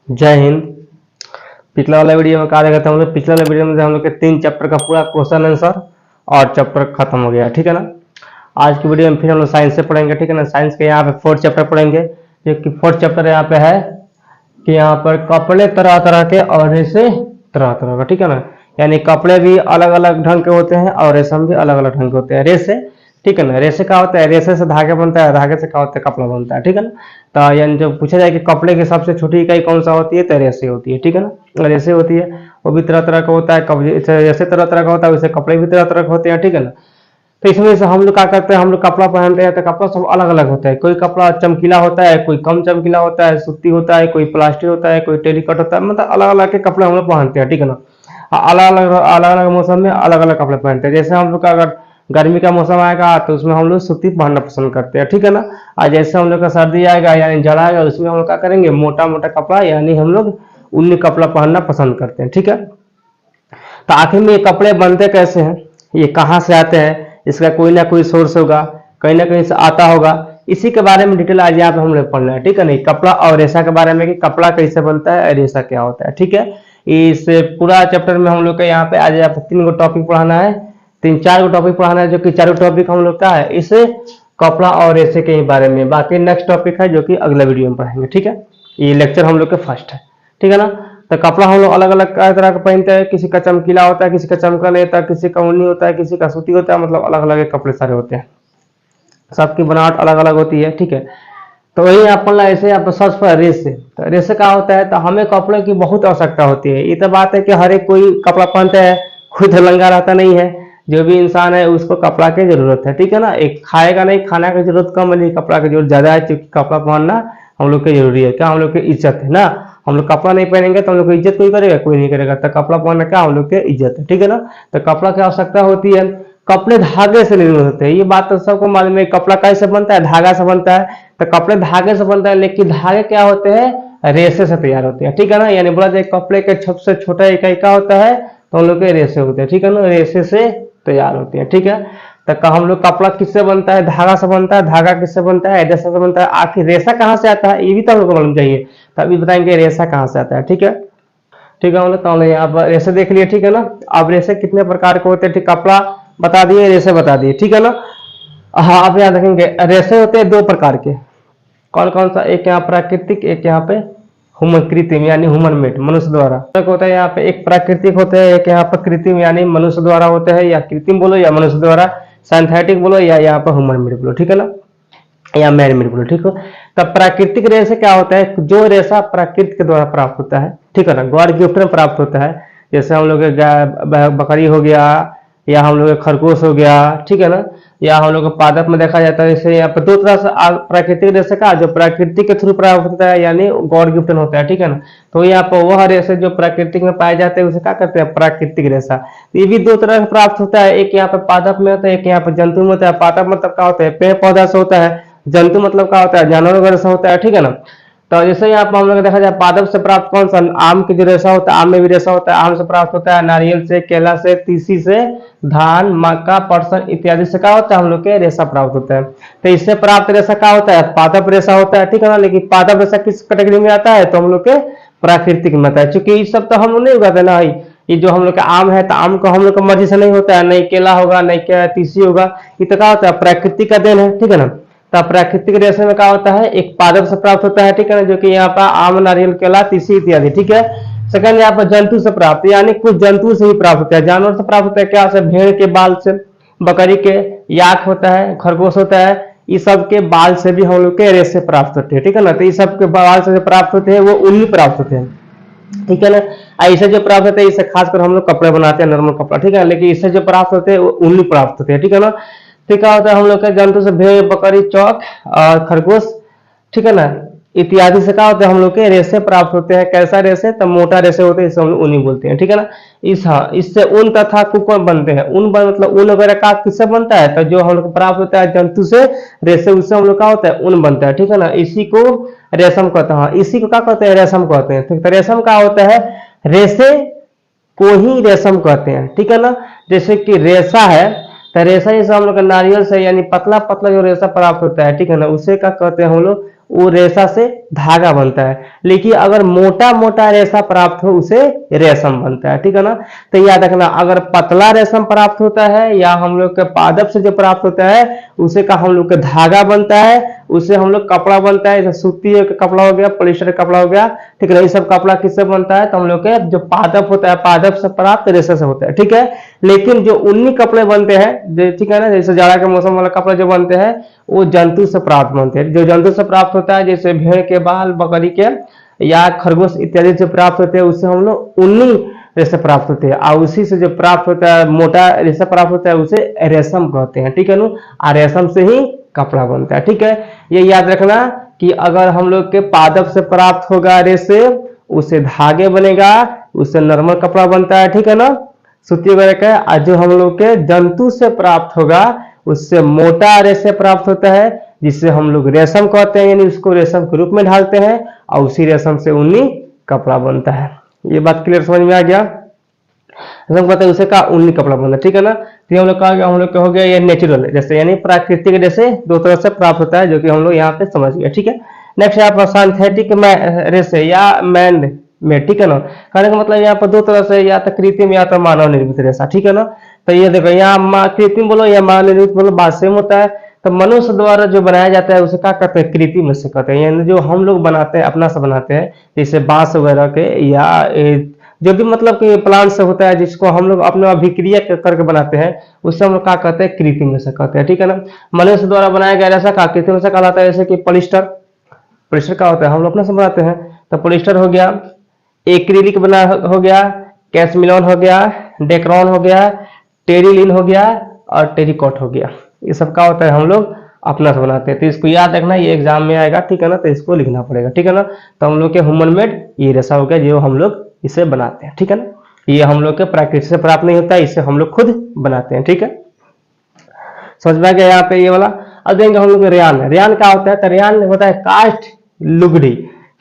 जय हिंद। पिछला वाला वीडियो में कहा देखा था हम लोग, पिछला वाला वीडियो में हम लोग के 3 चैप्टर का पूरा क्वेश्चन आंसर और चैप्टर खत्म हो गया, ठीक है ना। आज की वीडियो में फिर हम लोग साइंस से पढ़ेंगे, ठीक है ना। साइंस के यहाँ पे 4th चैप्टर पढ़ेंगे, जो कि 4th चैप्टर यहाँ पे है कि यहाँ पर कपड़े तरह तरह के और रेसे तरह तरह का, ठीक है ना। यानी कपड़े भी अलग अलग ढंग के होते हैं और रेशम भी अलग अलग ढंग के होते हैं। रेसे, ठीक है ना। रेसे क्या होता है, रेसे से धागे बनता है, धागे से क्या होता है, कपड़ा बनता है, ठीक है ना। तो यानी जब पूछा जाए कि कपड़े की सबसे छोटी इकाई कौन सा होती है, तो रेसे होती है, ठीक है ना। रेसे होती है, वो भी तरह तरह का होता है, जैसे तरह तरह का होता है वैसे कपड़े भी तरह तरह के होते हैं, ठीक है ना। तो इसमें से हम लोग क्या करते हैं, हम लोग कपड़ा पहनते हैं तो कपड़ा सब अलग अलग होता है। कोई कपड़ा चमकीला होता है, कोई कम चमकीला होता है, सूती होता है, कोई प्लास्टिक होता है, कोई टेरिकॉट होता है, मतलब अलग अलग के कपड़े हम लोग पहनते हैं, ठीक है ना। अलग अलग मौसम में अलग अलग कपड़े पहनते हैं। जैसे हम लोग का अगर गर्मी का मौसम आएगा तो उसमें हम लोग सूती पहनना पसंद करते हैं, ठीक है ना। और जैसे हम लोग का सर्दी आएगा यानी जाड़ा आएगा, उसमें हम लोग क्या करेंगे, मोटा मोटा कपड़ा यानी हम लोग ऊनी कपड़ा पहनना पसंद करते हैं, ठीक है। तो आखिर में ये कपड़े बनते कैसे हैं, ये कहाँ से आते हैं, इसका कोई ना कोई सोर्स होगा, कहीं ना कहीं से आता होगा। इसी के बारे में डिटेल आज यहाँ पे हम लोग पढ़ना है, ठीक है। नहीं, कपड़ा और रेशा के बारे में कि कपड़ा कैसे बनता है और रेशा क्या होता है, ठीक है। इस पूरा चैप्टर में हम लोग का यहाँ पे आज यहाँ पे 3 गो टॉपिक पढ़ाना है, 3-4 गो टॉपिक पढ़ाना है, जो कि 4 टॉपिक हम लोग का है इस कपड़ा और रेशे के ही बारे में। बाकी नेक्स्ट टॉपिक है जो कि अगले वीडियो में पढ़ेंगे, ठीक है। ये लेक्चर हम लोग के फर्स्ट है, ठीक है ना। तो कपड़ा हम लोग अलग अलग तरह का पहनते हैं, किसी का चमकीला होता है, किसी का चमका नहीं होता है, किसी का ऊनी होता है, किसी का सूती होता है, मतलब अलग अलग कपड़े सारे होते हैं, सबकी बनावट अलग अलग होती है, ठीक है। तो वही अपन ऐसे आप सर्च पर रेसे, तो रेसे क्या होता है, तो हमें कपड़े की बहुत आवश्यकता होती है। ये तो बात है कि हर एक कोई कपड़ा पहनता है, कोई तो नंगा रहता नहीं है। जो भी इंसान है उसको कपड़ा की जरूरत है, ठीक है ना। एक खाएगा नहीं, खाना की जरूरत कम है, कपड़ा की जरूरत ज्यादा है, क्योंकि कपड़ा पहनना हम लोग की जरूरी है। क्या हम लोग की इज्जत है ना। हम लोग कपड़ा नहीं पहनेंगे तो हम लोग की इज्जत कोई करेगा, कोई नहीं करेगा। तो कपड़ा पहनना क्या हम लोग की इज्जत है, ठीक है ना। तो कपड़ा की आवश्यकता होती है। कपड़े धागे से निर्मित होते हैं, ये बात तो सबको मालूम है। कपड़ा कैसे बनता है, धागा से बनता है। तो कपड़े धागे से बनता है, लेकिन धागे क्या होते हैं, रेशे से तैयार होते हैं, ठीक है ना। यानी बोला जाए कपड़े के सबसे छोटा इकाई क्या होता है, तो हम लोग के रेशे होते हैं, ठीक है ना। रेशे से तैयार होते हैं, ठीक है। तो हम लोग कपड़ा किससे बनता है, धागा से बनता है। धागा किससे बनता है, रेशा से बनता है। आखिर रेशा कहाँ से आता है, ये भी तो हम लोग को मालूम चाहिए। तो अभी बताएंगे रेशा कहाँ से आता है, ठीक है। ठीक है, हम लोग तो यहाँ पर रेशे देख लिए, ठीक है ना। अब रेशे कितने प्रकार के होते हैं, ठीक। कपड़ा बता दिए, रेशे बता दिए, ठीक है ना। हाँ, आप यहाँ देखेंगे रेशे होते हैं 2 प्रकार के। कौन कौन सा, एक यहाँ प्राकृतिक, एक यहाँ पे हुमन कृत्रिम यानी ह्यूमन मेड, मनुष्य द्वारा। होता है यहाँ पे एक प्राकृतिक होते हैं, एक यहाँ पर कृत्रिम यानी मनुष्य द्वारा होते हैं, या कृत्रिम बोलो या मनुष्य द्वारा, सिंथेटिक बोलो या यहाँ पर ह्यूमन मेड बोलो, ठीक है ना, या मैन मेड बोलो, ठीक हो। तब प्राकृतिक रेशा क्या होता है, जो रेशा प्रकृति के द्वारा प्राप्त होता है, ठीक है ना, गॉड गिफ्ट में प्राप्त होता है। जैसे हम लोग बकरी हो गया, या हम लोग खरगोश हो गया, ठीक है ना, या हम लोग पादप में देखा जाता है। जैसे यहाँ पर 2 तरह से प्राकृतिक रेशा का, जो प्रकृति के थ्रू प्राप्त होता है यानी गॉड गिफ्टन होता है, ठीक है ना। तो यहाँ पर वह रेशे जो प्राकृतिक में पाए जाते हैं उसे क्या कहते हैं, प्राकृतिक रेशा। ये भी 2 तरह से प्राप्त होता है, एक यहाँ पर पादप में होता है, एक यहाँ पर जंतु में होता है। पादप मतलब क्या होता है, पेड़ पौधा से होता है। जंतु मतलब क्या होता है, जानवर वगैरह से होता है, ठीक है ना। तो जैसे यहाँ पर हम लोग देखा जाए पादप से प्राप्त कौन सा, आम की जो रेशा होता है, आम में भी रेशा होता है, आम से प्राप्त होता है। नारियल से, केला से, तीसी से, धान, मक्का, पटसन इत्यादि से क्या होता है, हम लोग के रेशा प्राप्त होता है। तो इससे प्राप्त रेशा क्या होता है, पादप रेशा होता है, ठीक है ना। लेकिन पादप रेशा किस कैटेगरी में आता है, तो हम लोग के प्राकृतिक में आता है। चूंकि ये सब तो हम लोग नहीं उगाते ना। ये जो हम लोग का आम है, तो आम को हम लोग का मर्जी से नहीं होता है, नहीं केला होगा, नहीं क्या तीसी होगा, ये तो क्या होता है, प्राकृतिक का देन है, ठीक है ना। तो प्राकृतिक रेशे में क्या होता है, एक पादप से प्राप्त होता है, ठीक है ना, जो कि यहाँ पर आम, नारियल, केला, तीसी इत्यादि, ठीक है। सेकंड यहाँ पर जंतु से प्राप्त, यानी कुछ जंतु से ही प्राप्त होता है। जानवर से प्राप्त होता है क्या से, भेड़ के बाल से, बकरी के याक होता है, खरगोश होता है, इस सब के बाल से भी हम लोग के रेशे प्राप्त होते हैं, ठीक है ना। तो इस सब के बाल से प्राप्त होते हैं वो ऊनी प्राप्त होते हैं, ठीक है ना। ऐसे जो प्राप्त होते हैं इससे खासकर हम लोग कपड़े बनाते हैं, नॉर्मल कपड़ा, ठीक है। लेकिन इससे जो प्राप्त होते हैं वो ऊनी प्राप्त होते हैं, ठीक है ना। फिर क्या होता है, हम लोग के जंतु से भेड़, बकरी, चौक और खरगोश, ठीक है ना, इत्यादि से क्या होता है, हम लोग के रेशे प्राप्त होते हैं। कैसा रेशे, तो मोटा रेशे होते हैं, इसे हम लोग ऊनी बोलते हैं, ठीक है ना। इससे ऊन तथा कुकर बनते हैं। ऊन मतलब ऊन वगैरह का किससे बनता है, तो जो हम लोग प्राप्त होता है जंतु से रेशे, उससे हम लोग का होता है ऊन बनता है, ठीक है ना। इसी को रेशम कहते हैं, इसी को क्या कहते हैं, रेशम कहते हैं। तो रेशम का होता है, रेशे को ही रेशम कहते हैं, ठीक है ना। जैसे कि रेशा है, तो रेशा जैसे हम लोग नारियल से यानी पतला पतला जो रेशा प्राप्त होता है, ठीक है ना, उसे क्या कहते हैं हम लोग, वो रेशा से धागा बनता है। लेकिन अगर मोटा मोटा रेशा प्राप्त हो उसे रेशम बनता है, ठीक है ना। तो याद रखना, अगर पतला रेशम प्राप्त होता है या हम लोग के पादप से जो प्राप्त होता है उसे का हम लोग का धागा बनता है, उससे हम लोग कपड़ा बनता है, जैसे सूती का कपड़ा हो गया, पॉलिस्टर का कपड़ा हो गया, ठीक है। ये सब कपड़ा किससे बनता है, तो हम लोग के जो पादप होता है, पादप से प्राप्त रेशा से होता है, ठीक है। लेकिन जो ऊनी कपड़े बनते हैं, ठीक है ना, जैसे जाड़ा के मौसम वाला कपड़ा जो बनते हैं वो जंतु से प्राप्त बनते हैं। जो जंतु से प्राप्त होता है जैसे भेड़ के बाल, बकरी के या खरगोश इत्यादि से प्राप्त होते हैं उससे हम लोग ऊनी रेशा प्राप्त होते हैं। और उसी से जो प्राप्त होता है मोटा रेशा प्राप्त होता है उसे रेशम कहते हैं, ठीक है ना। और रेशम से ही कपड़ा बनता है, ठीक है। ये याद रखना कि अगर हम लोग के पादप से प्राप्त होगा रेशे, उससे धागे बनेगा, उससे नॉर्मल कपड़ा बनता है, ठीक है ना, सूती वगैरह का। और जो हम लोग के जंतु से प्राप्त होगा उससे मोटा रेशे प्राप्त होता है, जिससे हम लोग रेशम कहते हैं, यानी उसको रेशम के रूप में ढालते हैं और उसी रेशम से ऊनी कपड़ा बनता है। ये बात क्लियर समझ में आ गया। रेशम कहते हैं उसे का ऊनी कपड़ा बनता है, ठीक है ना। तो हम लोग कहा गया, हम लोग का हो गया ये नेचुरल रेशे, यानी प्राकृतिक रेशे दो तरह से प्राप्त होता है, जो कि हम लोग यहाँ पे समझ गए, ठीक है। नेक्स्ट यहाँ पर सिंथेटिक रेशे या मैन में, ठीक है ना। कहने का मतलब यहाँ पर दो तरह से, या तो कृत्रिम या तो मानव निर्मित रेशा, ठीक है ना। तो ये देखो यहाँ कृत्रिम बोलो या मानव निर्मित बोलो बात सेम होता है। तो मनुष्य द्वारा जो बनाया जाता है उसे क्या कहते हैं, कृत्रिम से कहते हैं। यानी जो हम लोग बनाते हैं अपना से बनाते हैं, जैसे बांस वगैरह के या जो भी मतलब कि प्लांट से होता है जिसको हम लोग अपने अभिक्रिया करके बनाते हैं उससे हम लोग क्या कहते हैं, कृत्रिम से कहते हैं, ठीक है ना। मनुष्य द्वारा बनाया गया रेशा का कृत्रिम से कहलाता है। जैसे कि पॉलिस्टर, पॉलिस्टर का होता है हम लोग अपने से बनाते हैं, तो पॉलिस्टर हो गया, एक्रिलिक बना हो गया, कैसमिलॉन हो गया, डेक्रॉन हो गया, टेरिलिन हो गया और टेरिकॉट हो गया। ये सब का होता है हम लोग अपना से बनाते हैं। तो इसको याद रखना, ये एग्जाम में आएगा, ठीक है ना, तो इसको लिखना पड़ेगा, ठीक है ना। तो हम लोग के ह्यूमन मेड ये रेशा हो गया जो हम लोग इसे बनाते हैं, ठीक है ना। ये हम लोग के प्रकृति से प्राप्त नहीं होता है, इसे हम लोग खुद बनाते हैं, ठीक है। समझ में आ गया यहाँ पे ये वाला। अब देंगे हम लोग रेयान। रेयान क्या होता है, तो रेयान होता है काष्ठ लुगड़ी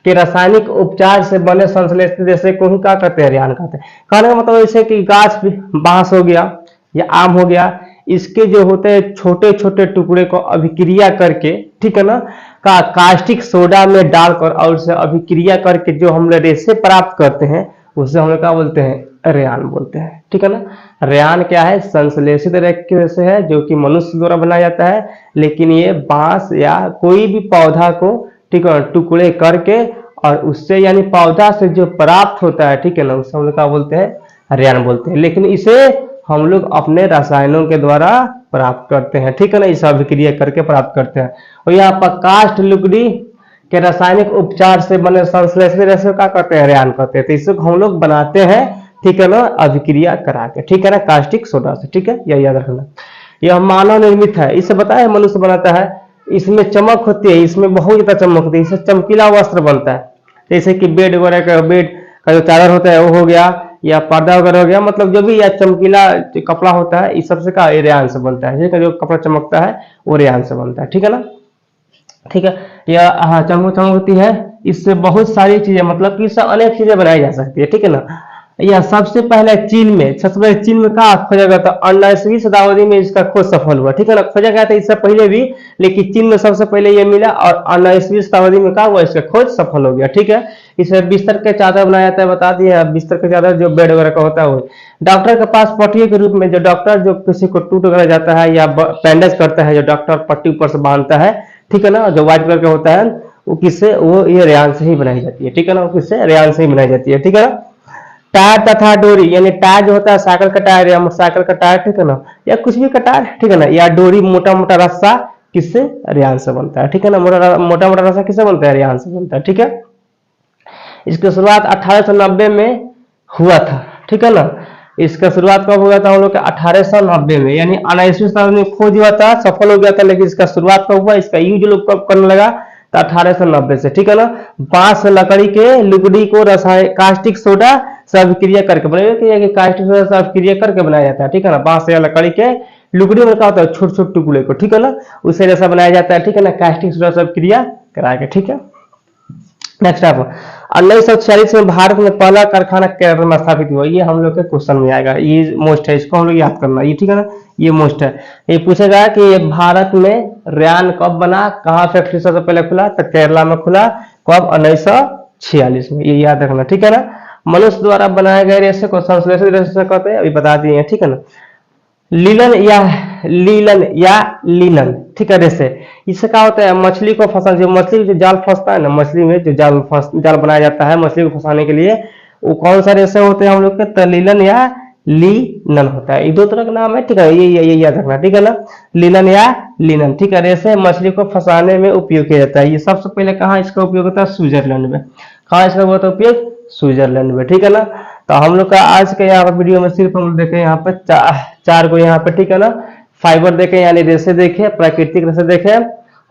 के रासायनिक उपचार से बने संश्लेषित रेशे को ही क्या कहते हैं, रेयान कहते हैं। कहने का मतलब जैसे कि गाछ बांस हो गया या आम हो गया, इसके जो होते हैं छोटे छोटे टुकड़े को अभिक्रिया करके, ठीक है ना, का कास्टिक सोडा में डालकर और उसे अभिक्रिया करके जो हम लोग रेशे प्राप्त करते हैं उसे हम लोग क्या बोलते हैं, रेयान बोलते हैं, ठीक है ना। रेयान क्या है, संश्लेषित रेशे है जो कि मनुष्य द्वारा बनाया जाता है, लेकिन ये बांस या कोई भी पौधा को, ठीक है, टुकड़े करके और उससे यानी पौधा से जो प्राप्त होता है, ठीक है ना, उसे हम लोग क्या बोलते हैं, रेयान बोलते हैं। लेकिन इसे हम लोग अपने रसायनों के द्वारा प्राप्त करते हैं, ठीक है ना, इसे अभिक्रिया करके प्राप्त करते हैं। और यहाँ पर काष्ठ लुगड़ी के रासायनिक उपचार से बने संश्लेषित रेशे का कहते हैं, रेयान कहते हैं। तो इसे हम लोग बनाते हैं, ठीक है ना, अभिक्रिया करा के, ठीक है ना, कास्टिक सोडा से, ठीक है, यह याद रखना। यह मानव निर्मित है, इसे बताया मनुष्य बनाता है। इसमें चमक होती है, इसमें बहुत ज्यादा चमक होती है, इससे चमकीला वस्त्र बनता है। जैसे कि बेड वगैरह का, बेड का जो चादर होता है वो हो गया, या पर्दा वगैरह हो गया, मतलब जो भी या चमकीला कपड़ा होता है इस सबसे का रेयान से बनता है। जो कपड़ा चमकता है वो रेयान से बनता है, ठीक है ना, ठीक है। या हाँ, चमक होती है, इससे बहुत सारी चीजें, मतलब कि इससे अनेक चीजें बनाई जा सकती है, ठीक है ना। यह सबसे पहले चीन में, सबसे पहले चीन में कहा खोजा गया था, 19वीं शताब्दी में इसका खोज सफल हुआ, ठीक है ना। खोजा गया था इससे पहले भी, लेकिन चीन में सबसे पहले यह मिला और 19वीं शताब्दी में कहा हुआ इसका खोज सफल हो गया, ठीक है। इसे बिस्तर के चादर बनाया जाता है, बता दिया। बिस्तर के चादर जो बेड वगैरह का होता है वो डॉक्टर के पास पट्टी के रूप में, जो डॉक्टर जो किसी को टूट वगैरह जाता है या बैंडेज करता है, जो डॉक्टर पट्टी ऊपर से बांधता है, ठीक है ना, जो व्हाइट कलर का होता है वो किससे, वो ये रेयान से ही बनाई जाती है, ठीक है ना, वो किससे, रेयान से ही बनाई जाती है, ठीक है ना। टायर तथा डोरी, यानी टायर जो होता है साइकिल का टायर या साइकिल का टायर, ठीक है ना, या कुछ भी का टायर, ठीक है ना, या डोरी मोटा मोटा रस्सा किससे, रेयान से बनता है, ठीक है ना। मोटा मोटा रस्सा किससे बनता है, रेयान से बनता है, ठीक है। इसकी शुरुआत 1890 में हुआ था, ठीक है ना। इसका शुरुआत कब हुआ था, हम लोग 1890 में, यानी 19वीं शताब्दी में खोज हुआ था, सफल हो गया था, लेकिन इसका शुरुआत कब हुआ, इसका यूज लोग कब करने लगा, तो 1890 से, ठीक है ना। बांस लकड़ी के लुगड़ी को रसायन कास्टिक सोडा से अभिक्रिया करके बनाया, कास्टिक सोडा से अभिक्रिया करके बनाया जाता है, ठीक है ना। बांस या लकड़ी के लुगड़ी में क्या होता है, छोटे छोटे टुकड़े को, ठीक है ना, उससे जैसा बनाया जाता है, ठीक है ना, कास्टिक सोडा से अभिक्रिया करा के, ठीक है। नेक्स्ट आप 1946 में भारत में पहला कारखाना केरल में स्थापित हुआ। ये हम लोग के क्वेश्चन में आएगा, ये मोस्ट है, इसको हम लोग याद करना, ये ठीक है ना, ये मोस्ट है। ये पूछेगा कि भारत में रेयान कब बना, कहाँ फैक्ट्री सबसे पहले खुला, तो केरला में खुला। कब, 1946 में, ये याद रखना, ठीक है ना। मनुष्य द्वारा बनाए गए रेशे को संश्लेषित रेशे कहते हैं, अभी बता दिए हैं, ठीक है ना। लीलन या लीनन, ठीक है, रेशे। इससे क्या होता है, मछली को फंसा, जो मछली जो जाल फंसता है ना, मछली में जो जाल बनाया जाता है मछली को फंसाने के लिए, वो कौन सा रेशे होते हैं हम लोग के, तलीलन या लीनन होता है। ये दो तरह का नाम है, ठीक है, ये याद रखना, ठीक है ना। लीलन या लीनन, ठीक है, रेशे मछली को फंसाने में उपयोग किया जाता है। ये सबसे पहले कहाँ इसका उपयोग होता है, स्विट्जरलैंड में। कहाँ इसका होता है उपयोग, स्विट्जरलैंड में, ठीक है ना। तो हम लोग का आज के यहाँ पर वीडियो में सिर्फ हम देखे यहाँ पे चार को यहाँ पे, ठीक है ना, फाइबर देखे यानी रेशे देखे, प्राकृतिक रेशे देखे,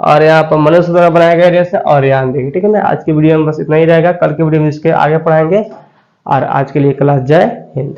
और यहाँ पर मनुष्य द्वारा बनाए गए रेशे और यान देखे, ठीक है ना। आज की वीडियो में बस इतना ही रहेगा, कल की वीडियो में इसके आगे पढ़ाएंगे। और आज के लिए क्लास जय हिंद।